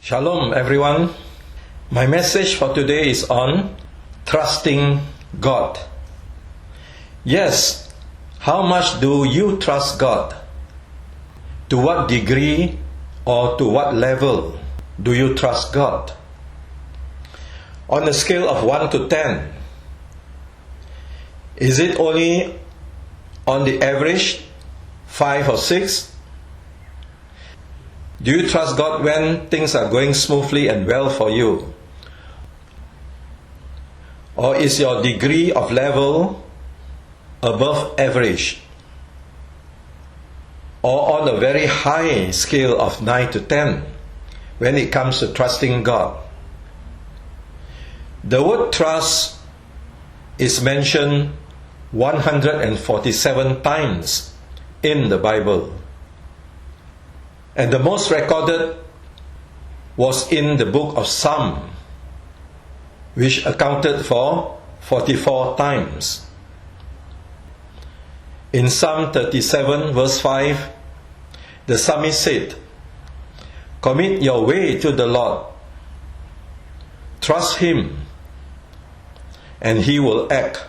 Shalom everyone. My message for today is on trusting God. Yes, how much do you trust God? To what degree or to what level do you trust God? On a scale of 1 to 10, is it only on the average 5 or 6? Do you trust God when things are going smoothly and well for you? Or is your degree of level above average? Or on a very high scale of 9 to 10 when it comes to trusting God? The word trust is mentioned 147 times in the Bible. And the most recorded was in the book of Psalm, which accounted for 44 times. In Psalm 37 verse 5, the psalmist said, "Commit your way to the Lord. Trust Him, and He will act."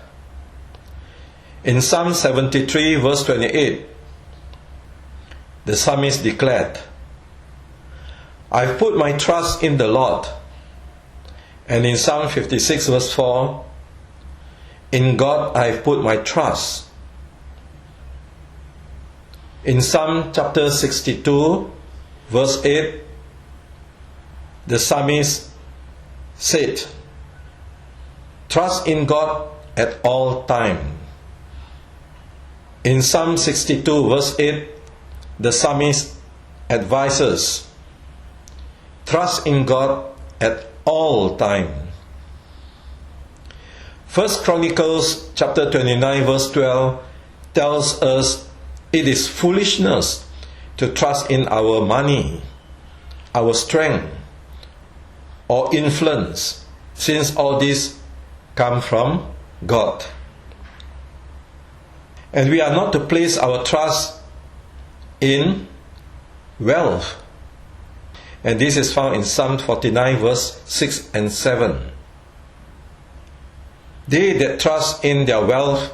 In Psalm 73 verse 28, the psalmist declared, "I've put my trust in the Lord." And in Psalm 56 verse 4, "In God I've put my trust." In Psalm chapter 62 verse 8, the psalmist said, "Trust in God at all times." In Psalm 62 verse 8, the psalmist advises, "Trust in God at all times." 1 Chronicles chapter 29 verse 12 tells us it is foolishness to trust in our money, our strength, or influence, since all these come from God. And we are not to place our trust in wealth. And this is found in Psalm 49 verse 6 and 7. They that trust in their wealth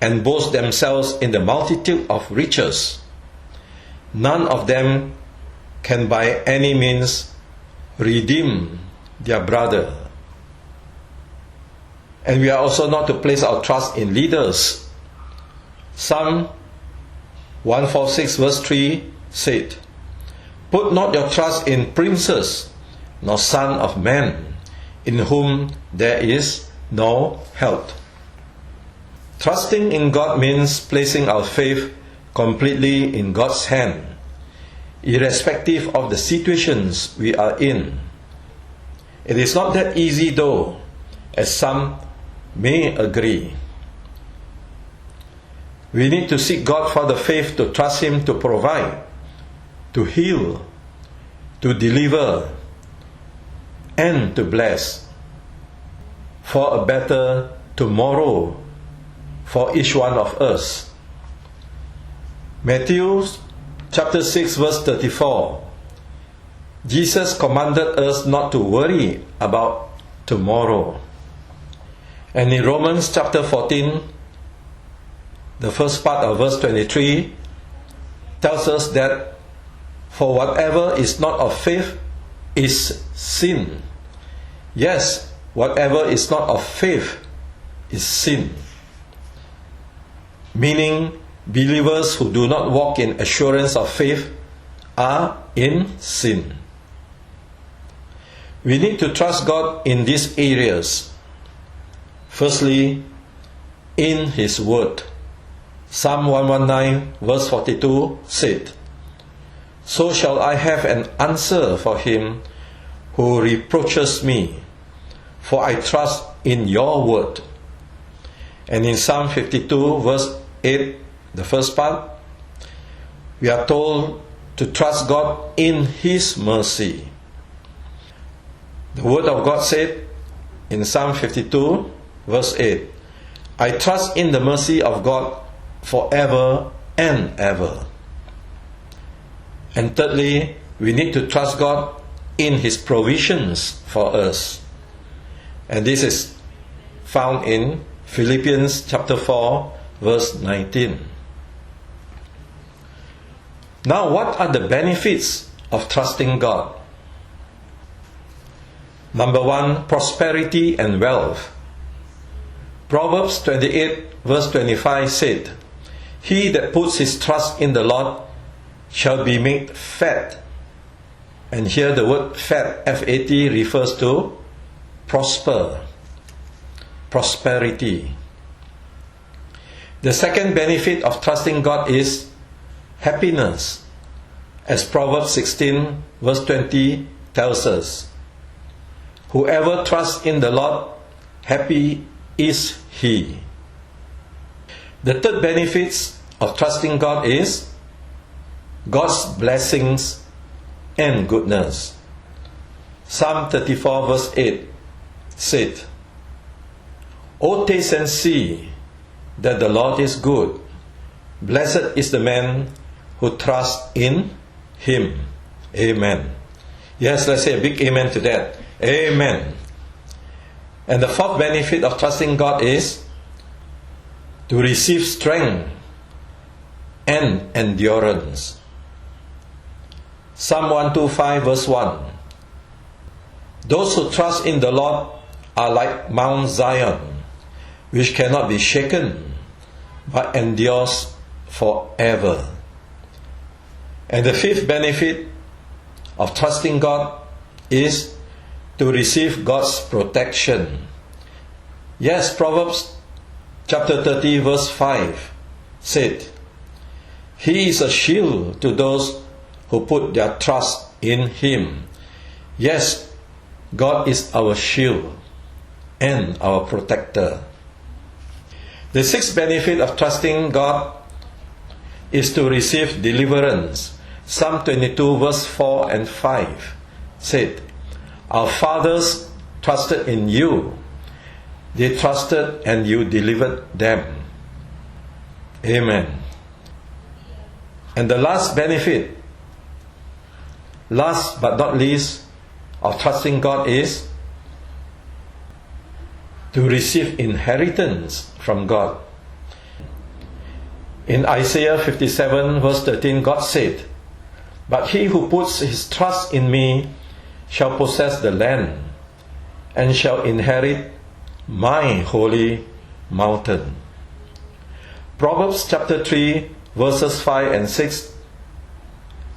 and boast themselves in the multitude of riches, none of them can by any means redeem their brother. And we are also not to place our trust in leaders. Psalm 146 verse 3 said, "Put not your trust in princes, nor son of man, in whom there is no help." Trusting in God means placing our faith completely in God's hand, irrespective of the situations we are in. It is not that easy though, as some may agree. We need to seek God for the faith to trust Him to provide, to heal, to deliver, and to bless, for a better tomorrow for each one of us. Matthew chapter 6 verse 34, Jesus commanded us not to worry about tomorrow. And in Romans chapter 14, the first part of verse 23 tells us that for whatever is not of faith is sin. Yes, whatever is not of faith is sin. Meaning, believers who do not walk in assurance of faith are in sin. We need to trust God in these areas. Firstly, in His Word. Psalm 119 verse 42 said, "So shall I have an answer for him who reproaches me, for I trust in your word." And in Psalm 52 verse 8, the first part, we are told to trust God in His mercy. The word of God said in Psalm 52 verse 8, "I trust in the mercy of God forever and ever." And thirdly, we need to trust God in His provisions for us. And this is found in Philippians chapter 4, verse 19. Now, what are the benefits of trusting God? Number 1, prosperity and wealth. Proverbs 28, verse 25 said, "He that puts his trust in the Lord shall be made fat." And here the word fat, F-A-T, refers to prosper, prosperity. The second benefit of trusting God is happiness, as Proverbs 16, verse 20 tells us. Whoever trusts in the Lord, happy is he. The third benefit of trusting God is God's blessings and goodness. Psalm 34, verse 8 said, "O taste and see that the Lord is good. Blessed is the man who trusts in Him." Amen. Yes, let's say a big amen to that. Amen. And the fourth benefit of trusting God is to receive strength and endurance. Psalm 125, verse 1. "Those who trust in the Lord are like Mount Zion, which cannot be shaken, but endures forever." And the fifth benefit of trusting God is to receive God's protection. Yes, Proverbs chapter 30, verse 5 said, "He is a shield to those who put their trust in Him." Yes, God is our shield and our protector. The sixth benefit of trusting God is to receive deliverance. Psalm 22, verse 4 and 5 said, "Our fathers trusted in you. They trusted and you delivered them." Amen. And the last benefit, last but not least, of trusting God is to receive inheritance from God. In Isaiah 57, verse 13, God said, "But he who puts his trust in me shall possess the land and shall inherit my holy mountain." Proverbs chapter 3, verses 5 and 6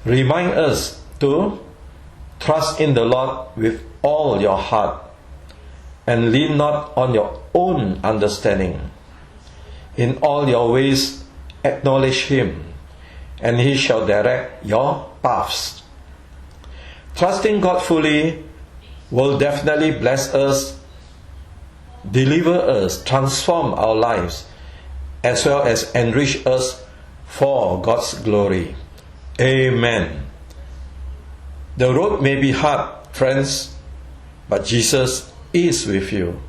remind us to trust in the Lord with all your heart and lean not on your own understanding. In all your ways acknowledge Him, and He shall direct your paths. Trusting God fully will definitely bless us, deliver us, transform our lives, as well as enrich us for God's glory. Amen. The road may be hard, friends, but Jesus is with you.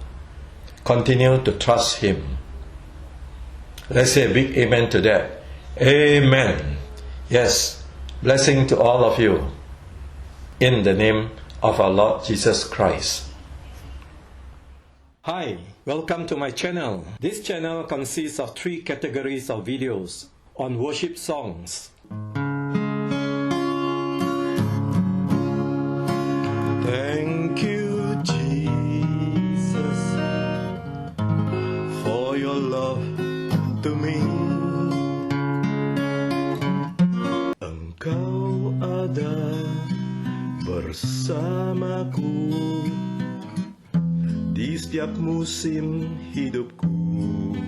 Continue to trust Him. Let's say a big amen to that. Amen. Yes, blessing to all of you. In the name of our Lord Jesus Christ. Hi, welcome to my channel. This channel consists of 3 categories of videos on worship songs. Thank you, Jesus, for your love to me. Engkau ada bersamaku di setiap musim hidupku.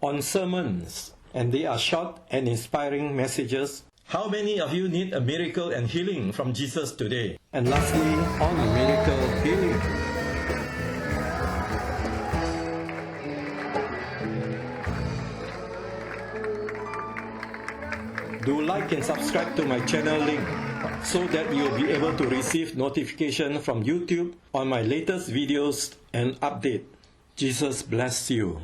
On sermons, and they are short and inspiring messages. How many of you need a miracle and healing from Jesus today? And lastly, on miracle healing. Do like and subscribe to my channel link so that you'll be able to receive notification from YouTube on my latest videos and update. Jesus bless you.